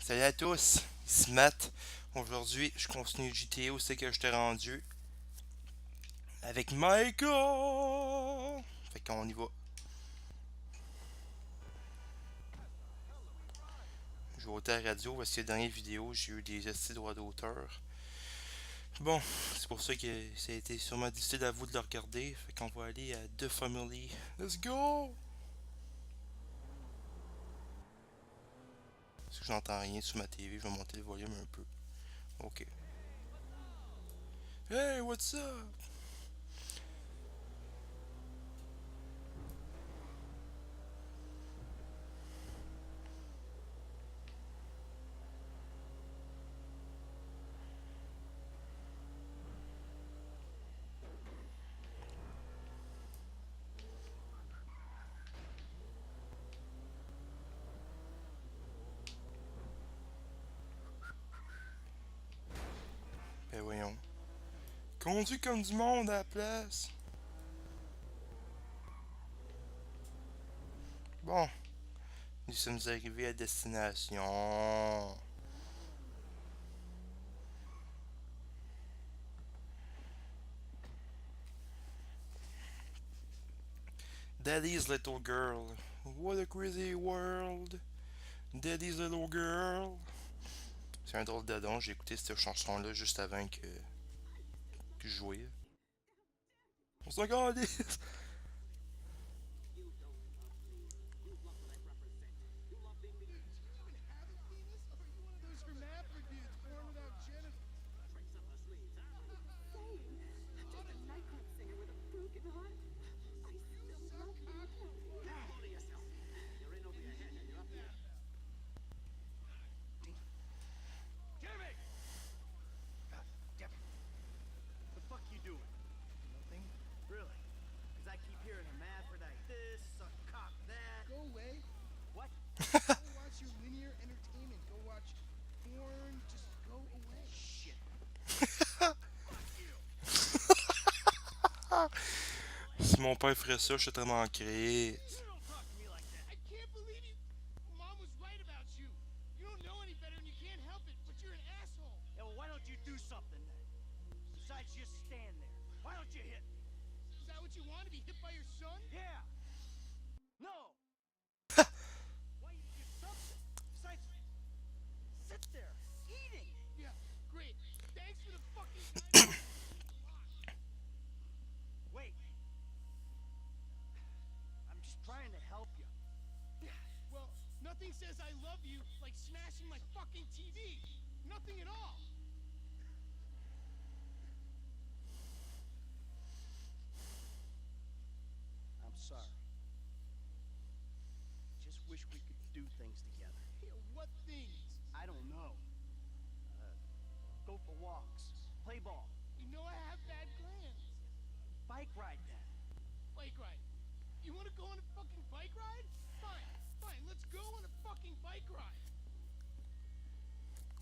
Salut à tous, ici Matt. Aujourd'hui, je continue GTA où c'est que je t'ai rendu avec Michael. Fait qu'on y va. Je vais ôter la radio parce que la dernière vidéo, j'ai eu des estis droits d'auteur. Bon, c'est pour ça que ça a été sûrement difficile à vous de le regarder. Fait qu'on va aller à The Family. Let's go! Parce que j'entends rien sur ma TV, je vais monter le volume un peu. Ok. Hey, what's up? Ben voyons. Conduis comme du monde à la place. Bon, nous sommes arrivés à destination. Daddy's little girl. What a crazy world. Daddy's little girl. C'est un drôle de don. J'ai écouté cette chanson-là juste avant que je jouais. On s'en calisse. Si mon père ferait ça, je serais tellement créé.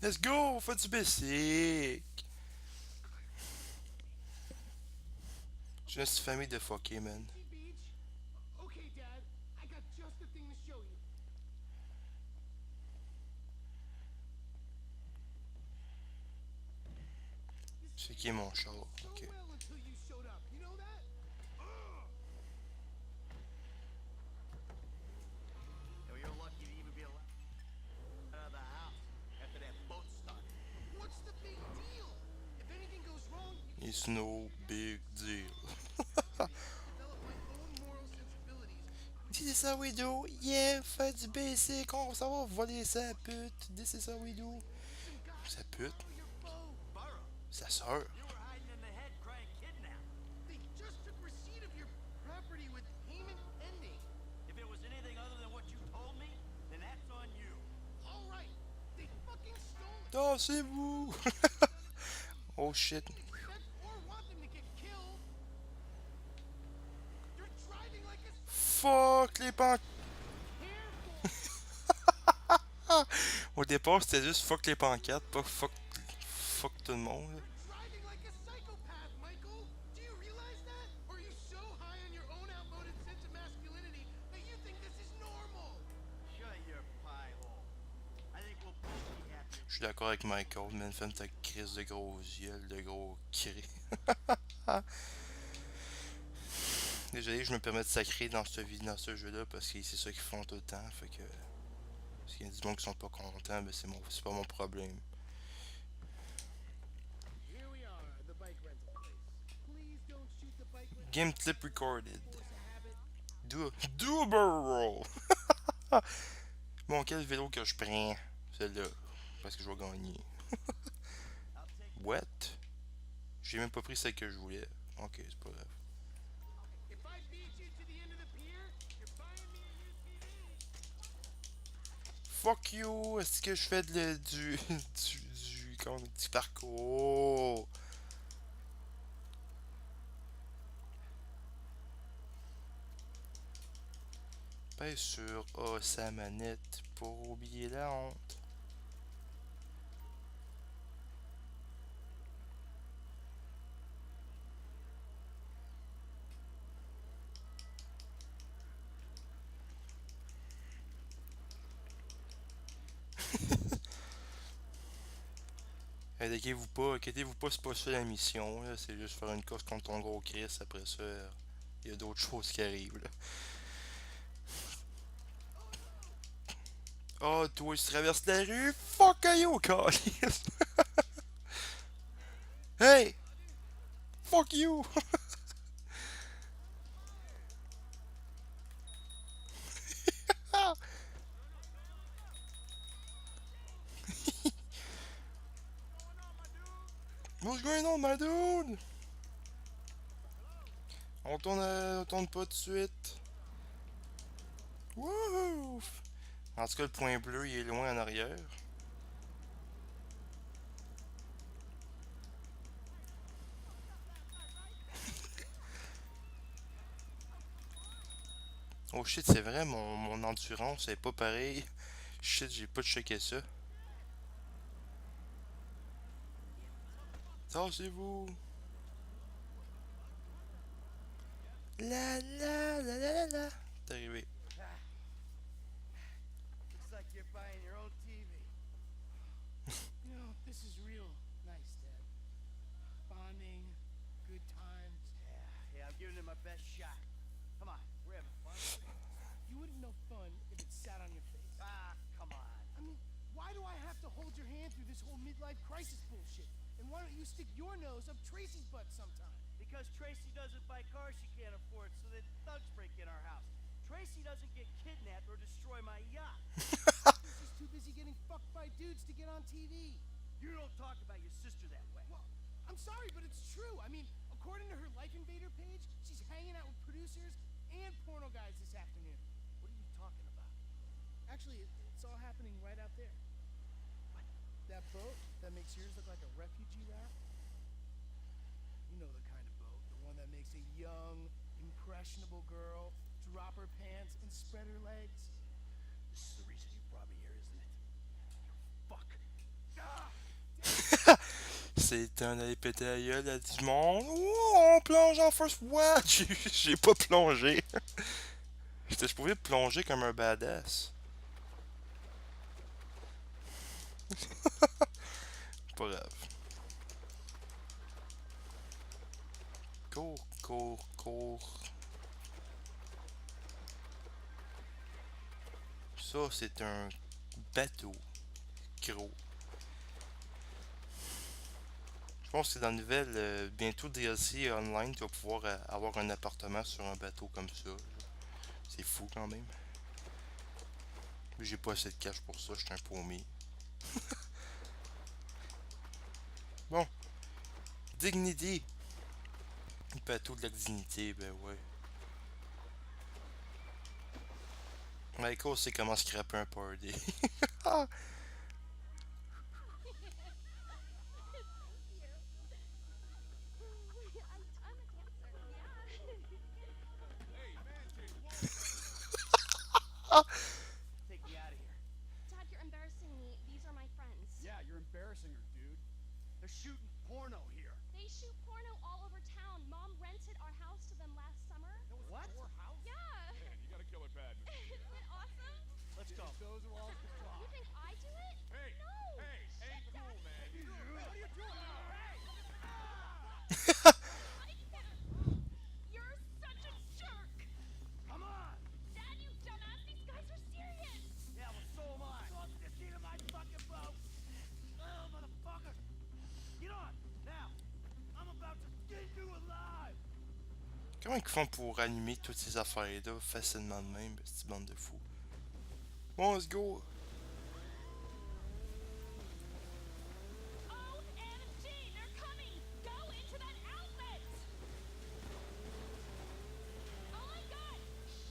Let's go, faut du basic. J'ai une famille de fuckés, man. C'est qui est mon char? Ok. It's no big deal. This is how we do. Yeah, fais du basic. On s'en va voler sa pute. This is how we do. Sa pute? Sa sœur? Dansez-vous! Oh shit. Fuck les pancartes. Au départ, c'était juste fuck les pancartes, pas fuck tout le monde. Je suis d'accord avec Michael, man. Fais ta crise de gros yeux, de gros cris. Désolé, je me permets de sacrer dans ce jeu-là parce que c'est ça qu'ils font tout le temps. Fait que. S'il y a des gens qui sont pas contents, ben c'est pas mon problème. Game clip recorded. Do a barrel roll. Bon, quel vélo que je prends? Celle-là. Parce que je vais gagner. What? J'ai même pas pris celle que je voulais. Ok, c'est pas grave. Fuck you! Est-ce que je fais du parcours? Pèse sur A sa manette pour oublier la honte. Inquiétez-vous pas, c'est pas ça la mission, là. C'est juste faire une course contre ton gros Chris. Après ça, il y a d'autres choses qui arrivent, là. Oh, toi, tu traverses la rue? Fuck you, calice! Hey! Fuck you! What's going on, my dude? On tourne pas tout de suite. Wouhou! En tout cas, le point bleu, il est loin en arrière. Oh shit, c'est vrai, mon endurance est pas pareil. Shit, j'ai pas checké ça. Tassez-vous! La la la la la la! T'es arrivé. Looks like you're buying your own TV. You know, this is real nice, Dad. Bonding, good times. Yeah, I'm giving it my best shot. Come on, we're having fun. You wouldn't know fun if it sat on your face. Ah, come on. I mean, why do I have to hold your hand through this whole midlife crisis bullshit? And why don't you stick your nose up Tracy's butt sometime? Because Tracy doesn't buy cars she can't afford, so that thugs break in our house. Tracy doesn't get kidnapped or destroy my yacht. She's too busy getting fucked by dudes to get on TV. You don't talk about your sister that way. Well, I'm sorry, but it's true. I mean, according to her Life Invader page, she's hanging out with producers and porno guys this afternoon. What are you talking about? Actually, it's all happening right out there. What? That boat that makes yours look like a refugee raft? You know the kind of boat, the one that makes a young, impressionable girl drop her pants and spread her legs. This is the reason you brought me here, isn't it? You fuck. Ah! C'est un aller péter la gueule à du monde. Oh, on plonge en first. What? J'ai pas plongé. Je pouvais plonger comme un badass. Pas grave. Cours, cours, cours. Ça, c'est un bateau. Gros. Je pense que c'est dans la nouvelle, bientôt DLC online, tu vas pouvoir avoir un appartement sur un bateau comme ça. C'est fou quand même. Mais j'ai pas assez de cash pour ça, je suis un paumé. Bon. Dignity. Le bateau de la dignité, ben ouais. Michael sait comment scraper un party. Ah! Take me out of here. Dad, you're embarrassing me. These are my friends. Yeah, you're embarrassing her, dude. They're shooting porno here. They shoot porno all over town. Mom rented our house to them last summer. What? Yeah. Man, you got a killer pad. Isn't it awesome? Let's go. Those walls can You fly. think I do it? Hey, No. hey, Shut Like that. You're such a jerk. Come on! Dad, you dumbass. These guys are serious. Yeah, well, so am I. So the key to my fucking boat. Oh, motherfucker! Get on now. I'm about to skin you alive. Comment ils font pour allumer toutes ces affaires-là facilement de même, cette bande de fous? Bon, let's go! OMG, they're coming. Go into that outlet. Oh my god.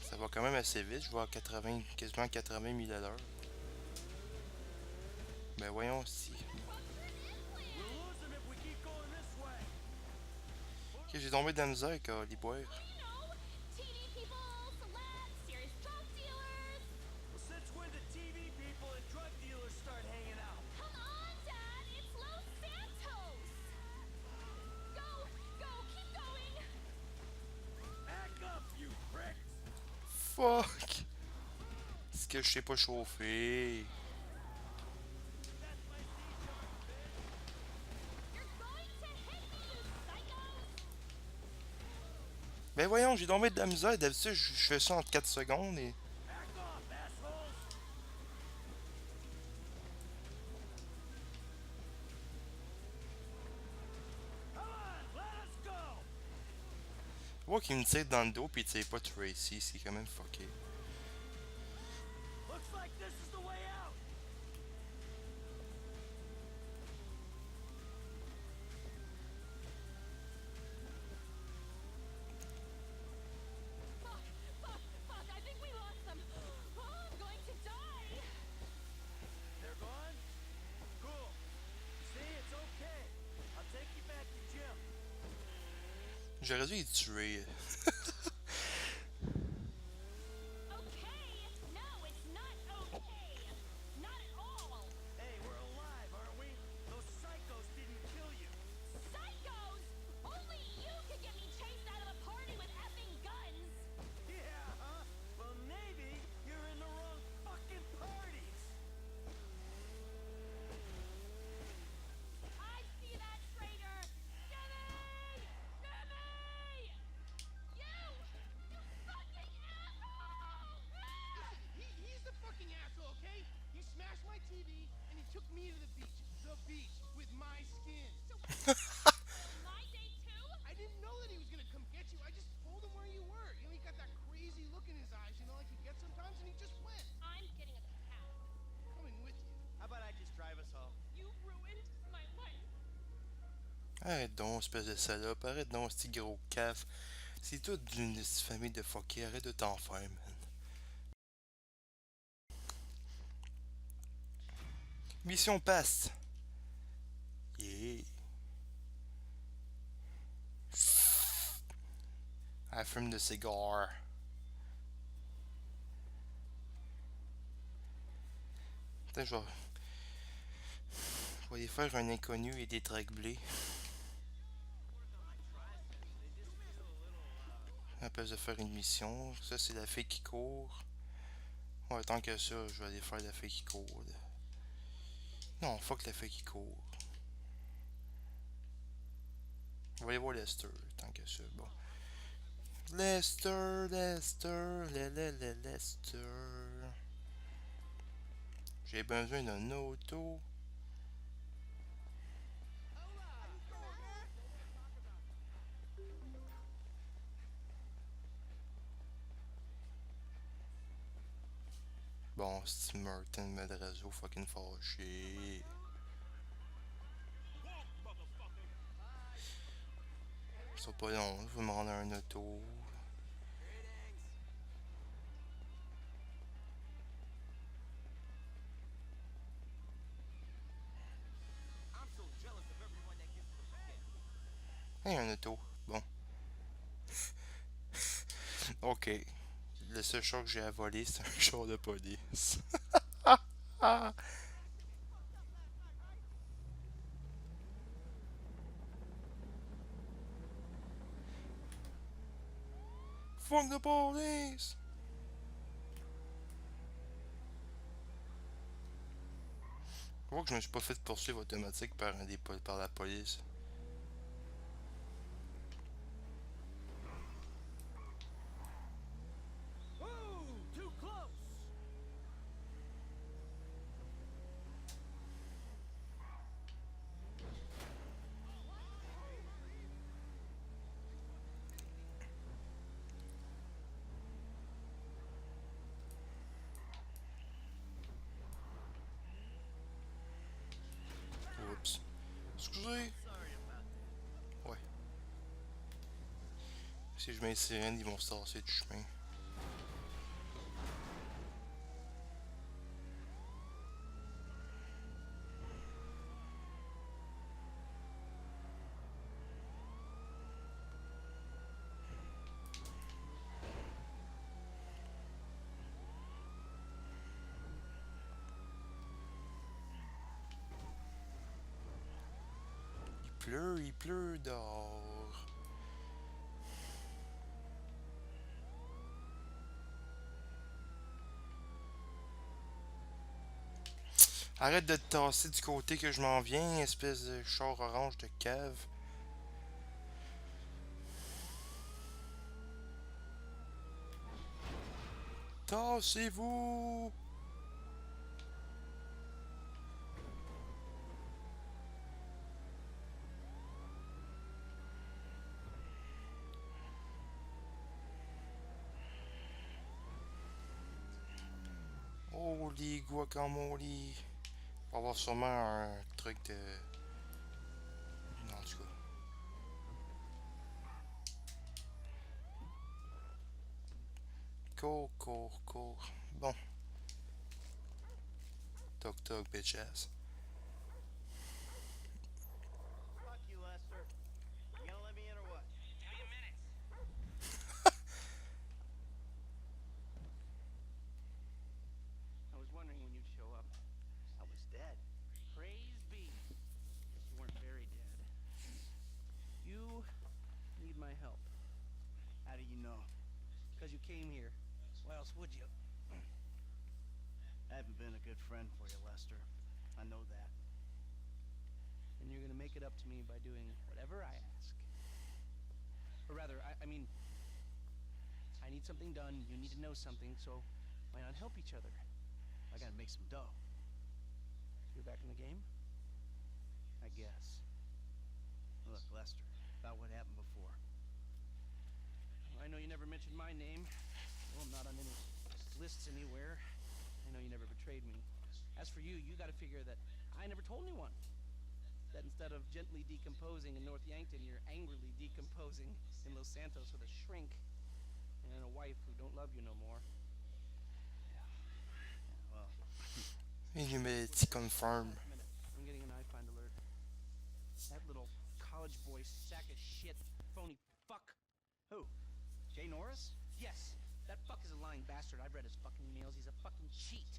Ça va quand même assez vite, je vois à 80, quasiment 80 000 à l'heure. Ben voyons si. We'll lose them if we keep going this way. Ok, j'ai tombé dans la misère, les boires. You know, TV people, celebs, serious drug dealers. Well, since when did TV people and drug dealers start hanging out? Come on, Dad, it's Los Santos. Go, go, keep going. Back up, you pricks! Fuck! Est-ce que je sais pas chauffer? That's my sea jumping bitch. You're going to hit me, you psychos. Ben voyons, j'ai tombé de la misère. D'habitude, je fais ça en 4 secondes et. Back off, assholes! Come on, let us go! Je vois qu'il me tire dans le dos pis il tire pas Tracy, c'est quand même fucké. Looks like this is the way out. Fuck, fuck, fuck, I think we lost them. Oh, I'm going to die. They're gone? Cool. See, it's okay. I'll take you back to Jim. J'aurais dû les tuer. Okay, no, it's not okay. Not at all. Hey, we're alive, aren't we? Those psychos didn't kill you. Psychos! Only you could get me chased out of a party with effing guns. Yeah, huh? Well, maybe you're in the wrong fucking parties. I see that traitor. Jimmy! Jimmy! You! You fucking asshole! Ah! He's the fucking asshole, okay? He smashed my TV and he took me to the beach. The beach with my skin. My day too? I didn't know that he was gonna come get you. I just told him where you were. You know, he got that crazy look in his eyes, you know, like he gets sometimes, and he just went. I'm getting a cab. Coming with you. How about I just drive us home? You ruined my life. Arrête donc, espèce de salope. Arrête donc, ce petit gros caf. C'est toute d'une famille de fuckés. Arrête de t'en faire, man. Mission passe. Yeah. I fume de cigare. Putain, je vais aller faire un inconnu et des tracblés. À place de faire une mission. Ça, c'est la fille qui court. Ouais, tant que ça, je vais aller faire la fille qui court. Là. Non, fuck la fille qui court. Je vais aller voir Lester, tant que ça. Bon. Lester, Lester. J'ai besoin d'un auto. Bon, c'est Martin Madrazo fucking fâché. C'est pas long, je vais me rendre à un auto. Hey, un auto. Bon. Ok. Le seul char que j'ai à voler, c'est un char de police. Fuck the police! Je vois que je me suis pas fait poursuivre automatique par, par la police. Whoa! Too close! Oups. Excusez. Ouais. Si je mets les sirènes, ils vont se tasser du chemin. Il pleut dehors. Arrête de te tasser du côté que je m'en viens, espèce de char orange de cave. Tassez-vous! Holy guacamole! Il va y avoir sûrement un truc de... Non, en tout cas. Cours, cours, cours. Bon. Toc toc, bitches. Fuck you, Lester. You gonna let me in or what? I was wondering when you'd show up. I was dead. Praise be. Guess you weren't very dead. You need my help. How do you know? Because you came here. Why else would you? I haven't been a good friend for you, Lester. I know that. And you're gonna make it up to me by doing whatever I ask. Or rather, I mean, I need something done, you need to know something, so why not help each other? I gotta make some dough. You're back in the game? I guess. Look, Lester, about what happened before. Well, I know you never mentioned my name. Well, I'm not on any lists anywhere. I know you never betrayed me. As for you, you gotta figure that I never told anyone. That instead of gently decomposing in North Yankton, you're angrily decomposing in Los Santos with a shrink and a wife who don't love you no more. Well, Humidity confirm. Last minute, I'm getting an iFind alert. That little college boy sack of shit, phony fuck. who? Jay Norris? Yes, that fuck is a lying bastard. I've read his fucking emails. He's a fucking cheat.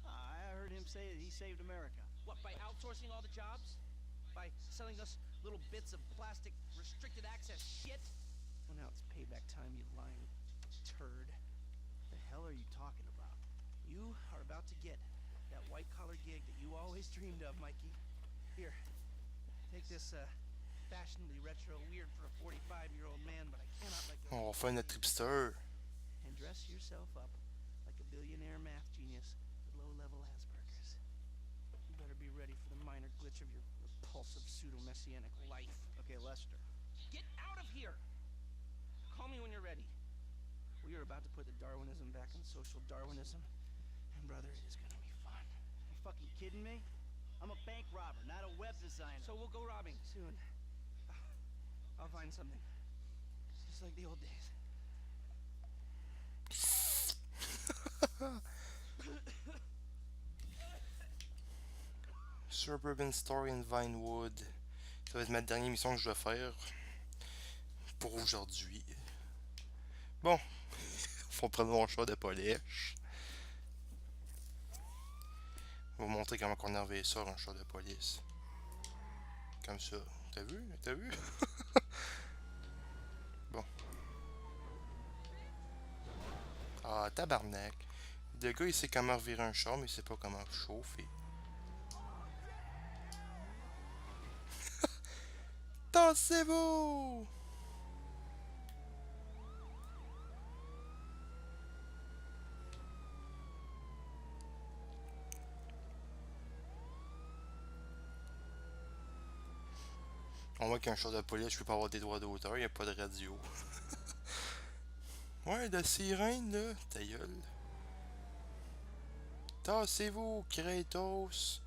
I heard him say that he saved America. What, by outsourcing all the jobs? By selling us little bits of plastic restricted access shit? Well, now it's payback time, you lying turd. The hell are you talking about? You are about to get that white-collar gig that you always dreamed of, Mikey. Here, take this, fashionably retro weird for a 45-year-old man, but I cannot let go. On va faire notre tripster. And dress yourself up like a billionaire math genius with low-level Asperger's. You better be ready for the minor glitch of your repulsive pseudo-messianic life. Okay, Lester. Get out of here! Call me when you're ready. We are about to put the Darwinism back in social Darwinism. And brother, it is gonna be fun. You fucking kidding me? I'm a bank robber, not a web designer. So we'll go robbing soon. I'll find something. Just like the old days. Suburban Story in Vinewood. Ça va être ma dernière mission que je dois faire pour aujourd'hui. Bon, faut prendre mon choix de polish. Je vais vous montrer comment on enlève ça un chat de police. Comme ça. T'as vu? T'as vu? Bon. Ah, tabarnak. Le gars, il sait comment revirer un char, mais il sait pas comment le chauffer. Tassez-vous! On voit qu'un show de police, je peux pas avoir des droits d'auteur, y a pas de radio. Ouais, la sirène, là, ta gueule. Tassez-vous, Kratos!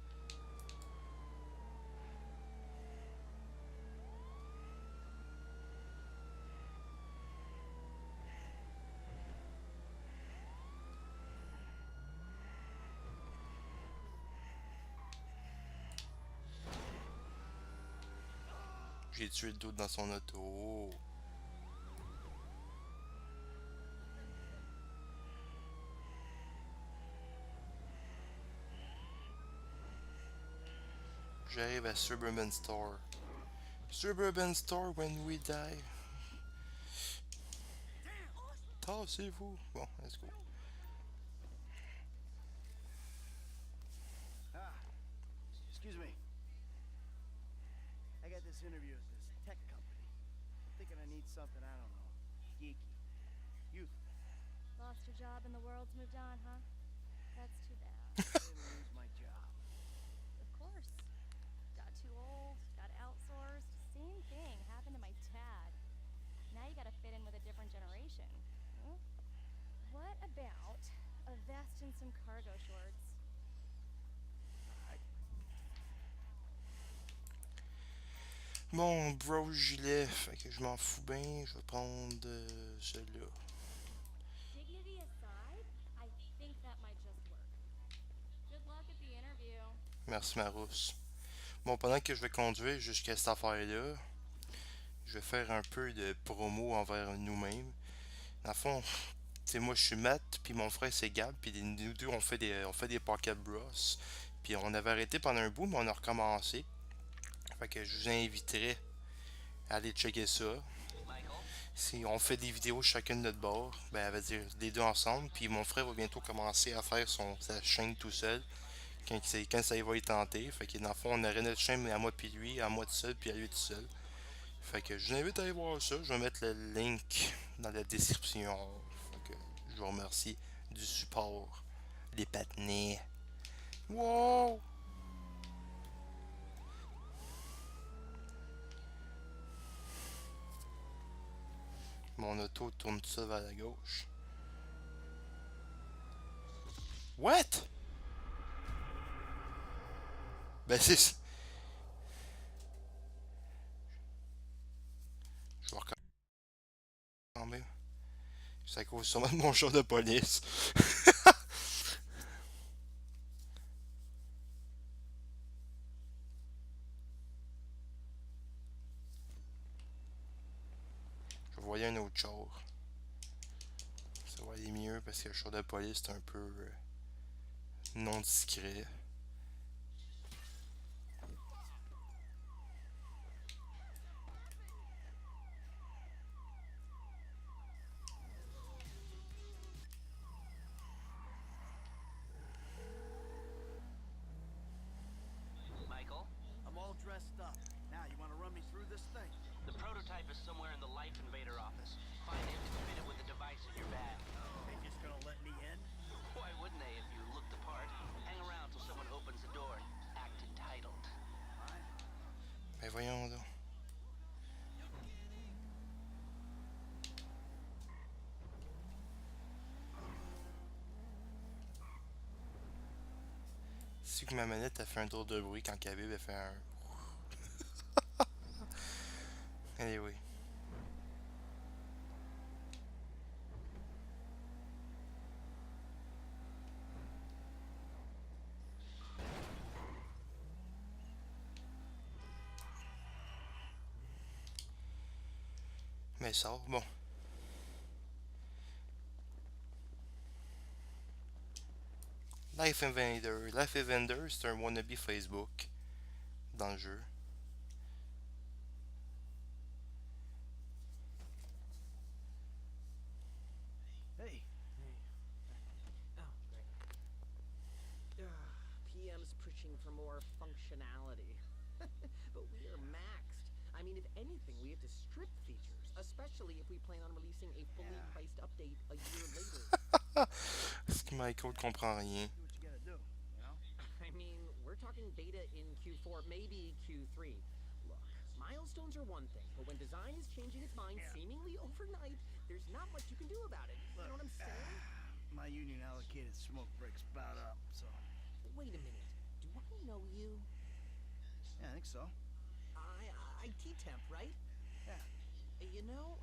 J'ai tué le doute dans son auto. J'arrive à Suburban Store. Suburban Store when we die. Tassez-vous. Bon, let's go. Excuse me. I got this interview at this tech company. I'm thinking I need something, I don't know, geeky, youthful. Lost your job and the world's moved on, huh? That's too bad. I didn't lose my job. Of course. Got too old, got outsourced. Same thing happened to my dad. Now you gotta fit in with a different generation. Huh? What about a vest and some cargo shorts? Mon bro gilet, fait que je m'en fous bien, je vais prendre celui-là. Dignity aside, I think that might just work. Good luck at the interview. Merci Marousse. Bon, pendant que je vais conduire jusqu'à cette affaire-là, je vais faire un peu de promo envers nous-mêmes. Dans le fond, tu sais, moi je suis Matt, puis mon frère c'est Gab, puis nous deux on fait des pocket bros. Puis on avait arrêté pendant un bout, mais on a recommencé. Fait que je vous inviterai à aller checker ça. Si on fait des vidéos chacun de notre bord, ben elle va dire les deux ensemble, puis mon frère va bientôt commencer à faire sa chaîne tout seul. Quand ça va y tenter. Fait que dans le fond, on aurait notre chaîne à moi puis lui, à moi tout seul, puis à lui tout seul. Fait que je vous invite à aller voir ça. Je vais mettre le link dans la description. Fait que je vous remercie du support. Les patinets. Wow! Mon auto tourne tout seul vers la gauche. What? Ben c'est... Je vais recommencer. C'est à cause sûrement de mon chat de police. Je voyais un autre char. Ça va aller mieux parce que le char de police c'est un peu non discret. Michael, I'm all dressed up. Now, you want to run me through this thing? the prototype is somewhere in the Life Invader office. Find it and fit it with the device in your bag. They just gonna let me in? Why wouldn't they if you look the part? Hang around till someone opens the door. Act entitled. Fine. Ben voyons donc. C'est que ma manette a fait un tour de bruit quand Khabib a fait un... Anyway. Mais ça, bon. Life Invader. Life Invader, c'est un wannabe Facebook dans le jeu. Hey. Oh, great. PM's pushing for more functionality. But we are maxed. I mean, if anything, we have to strip features, especially if we plan on releasing a fully priced update a year later. Parce que Michael comprend rien. Do what you gotta do, you know? I mean, we're talking beta in Q4, maybe Q3. Look, milestones are one thing, but when design is changing its mind seemingly overnight, there's not much you can do about it. You know what I'm saying? My union allocated smoke breaks about up, so Wait a minute. Do I know you? yeah, I think so. IT temp, right? Yeah. You know,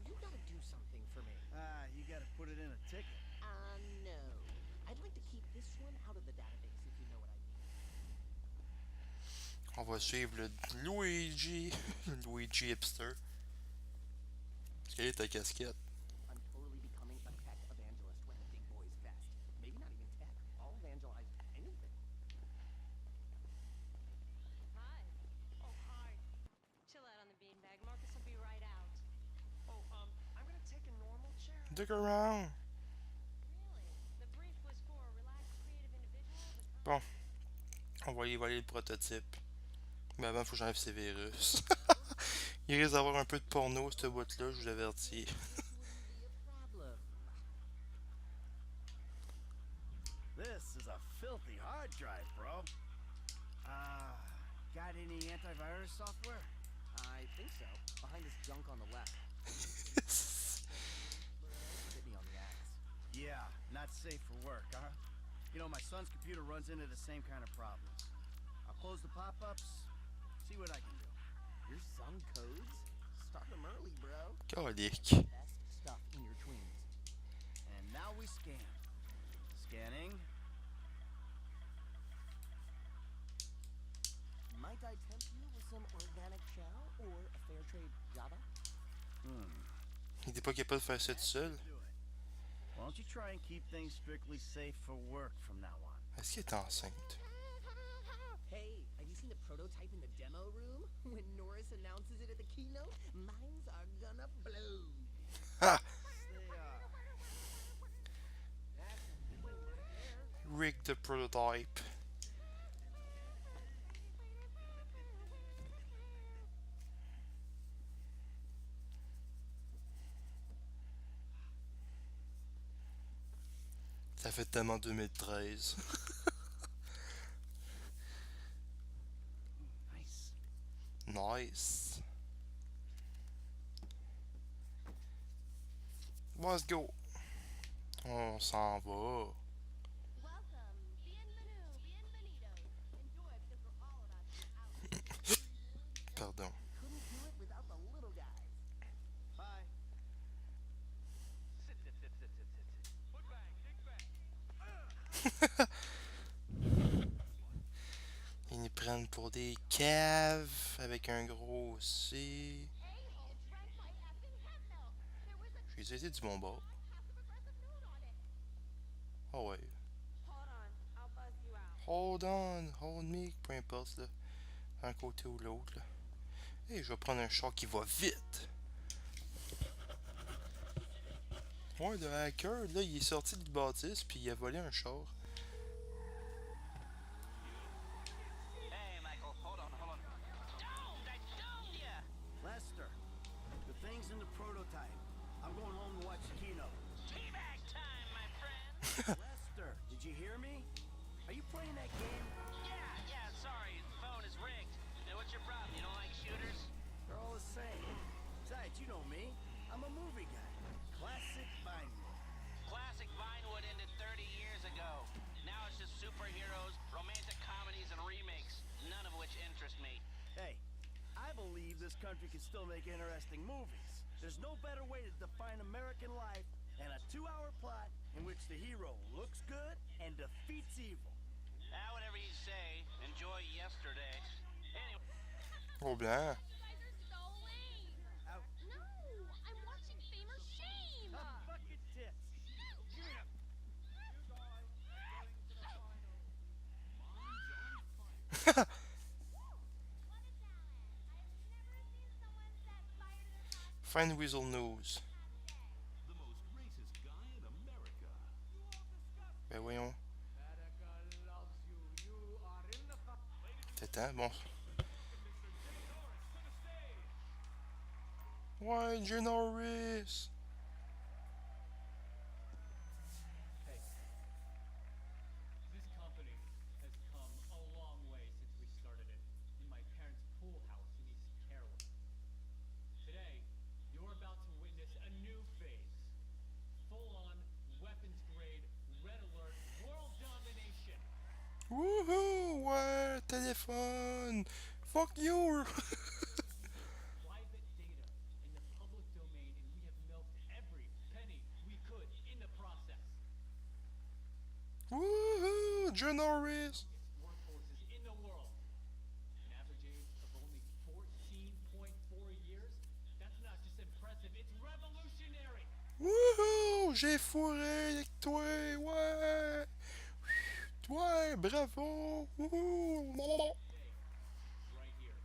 you gotta do something for me. You gotta put it in a ticket. No. I'd like to keep this one out of the database, if you know what I mean. On va suivre le Luigi. Luigi hipster. Quelle est ta casquette? I'm totally becoming a tech evangelist when the big boys fest. Maybe not even tech. I'll evangelize anything. Hi. Oh, hi. Chill out on the beanbag. Marcus will be right out. Oh, I'm gonna take a normal chair. Dig around. Really? The brief was for relaxed, creative individuals. Bon. On va y voler le prototype. Mais avant, faut que j'enlève ces virus. Il risque d'avoir un peu de porno, cette boîte-là, je vous avertis. This wouldn't be a problem. This is a filthy hard drive, bro. Got any antivirus software? I think so. Behind this junk on the left. Hit me on the ass. Yeah, not safe for work, huh? You know, my son's computer runs into the same kind of problems. I'll close the pop-ups, see what I can do. Your son codes? Start him early, bro. Calique. Best stuff in your tweens. And now we scan. Scanning. Might I tempt you with some organic chow or a fair trade Java? Il n'est pas capable de faire ça tout seul. Do it. Why don't you try and keep things strictly safe for work from now on? Est-ce qu'il est enceinte? Hey, have you seen the prototype in the demo room? When Norris announces it at the keynote, minds are gonna blow. Ha! They, Rig the prototype. Ça fait tellement 2013. nice. Nice. Let's go. On s'en va. Welcome. Bienvenue. Bienvenido. Enjoy because we're all about to be out. Pardon. Couldn't do it without the little guys. Bye. Sit. Put back, dig back. Ils nous prennent pour des caves avec un gros C. A-hole drank my effing techno. There was a J'ai été du bon bord. passive-aggressive note on it. Ah ouais. Hold on. I'll buzz you out. Hold on, hold me, peu importe là. Un côté ou l'autre là. Et je vais prendre un char qui va vite. Ouais, le hacker, là, il est sorti du bâtisse puis il a volé un char. Hey, Michael, hold on. Domed! I domed ya! Lester, the thing's in the prototype. I'm going home to watch the keynote. Teabag time, my friend! Lester, did you hear me? Are you playing that game? Yeah, sorry, the phone is rigged. Now, what's your problem? You don't like shooters? They're all the same. Besides, you know me. I'm a movie guy. Classic Vinewood. Classic Vinewood ended 30 years ago. Now it's just superheroes, romantic comedies, and remakes, none of which interest me. Hey, I believe this country can still make interesting movies. There's no better way to define American life than a 2-hour plot in which the hero looks good and defeats evil. Whatever you say. Enjoy yesterday. Anyway. Au blanc. You guys are so lame. Out. No, I'm watching Fame or Shame. Bucket tits. Give me a... What a talent. I've never seen someone set fire to the top Find Weasel News. The most racist guy in America. Ben voyons. C'est temps, bon. Ouais, Jay Norris. Hey, this company has come a long way since we started it in my parents' pool house in East Carolyn. Today, you're about to witness a new phase. Full-on, weapons-grade, red alert, world domination. Wouhou! Ouais, téléphone! Fuck you! Private data in the public domain, and we have milked every penny we could in the process. Wouhou! Jay Norris! Workforces in the world. An average age of only 14.4 years? That's not just impressive, it's revolutionary! Wouhou! J'ai fourré avec toi! Ouais! Ouais, bravo! Wouhou! Today, right here,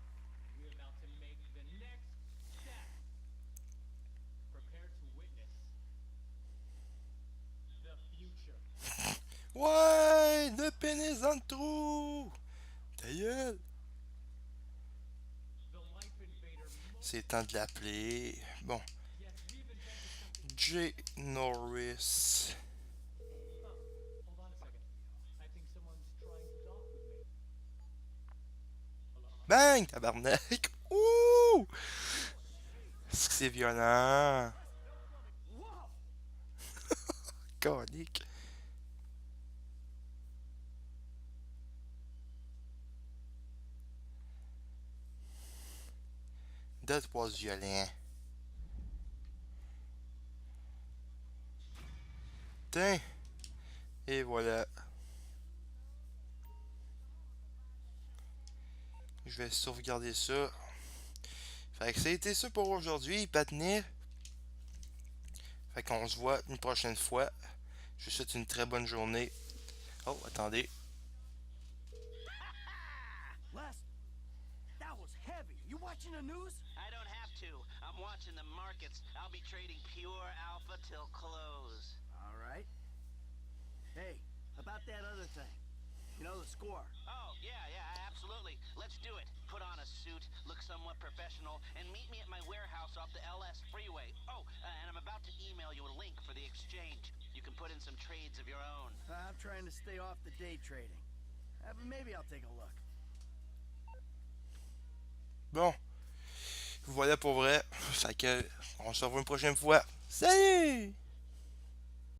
we're about to make the next step. Prepare to witness the future. Ouais! Le pénis dans le trou! Ta gueule! The Life Invader C'est temps de l'appeler. Bon, Yes, we've invented something. Jay Norris. Hold on a second. I think someone's trying to talk with me. Hello? Bang! Tabarnak! Ouh! Est-ce que c'est violent? Conique. That was violent. Tiens. Et voilà. Je vais sauvegarder ça. Fait que ça a été ça pour aujourd'hui, Patney. Fait qu'on se voit une prochaine fois. Je vous souhaite une très bonne journée. Oh, attendez. Les, that was heavy. You watching the news? I don't have to. I'm watching the markets. I'll be trading pure alpha till close. All right. Hey, about that other thing. You know, the score. Oh, yeah, absolutely. Let's do it. Put on a suit, look somewhat professional, and meet me at my warehouse off the LS freeway. Oh, and I'm about to email you a link for the exchange. You can put in some trades of your own. I'm trying to stay off the day trading. But maybe I'll take a look. Bon. Voilà pour vrai. Fait que on se revoit une prochaine fois. Salut!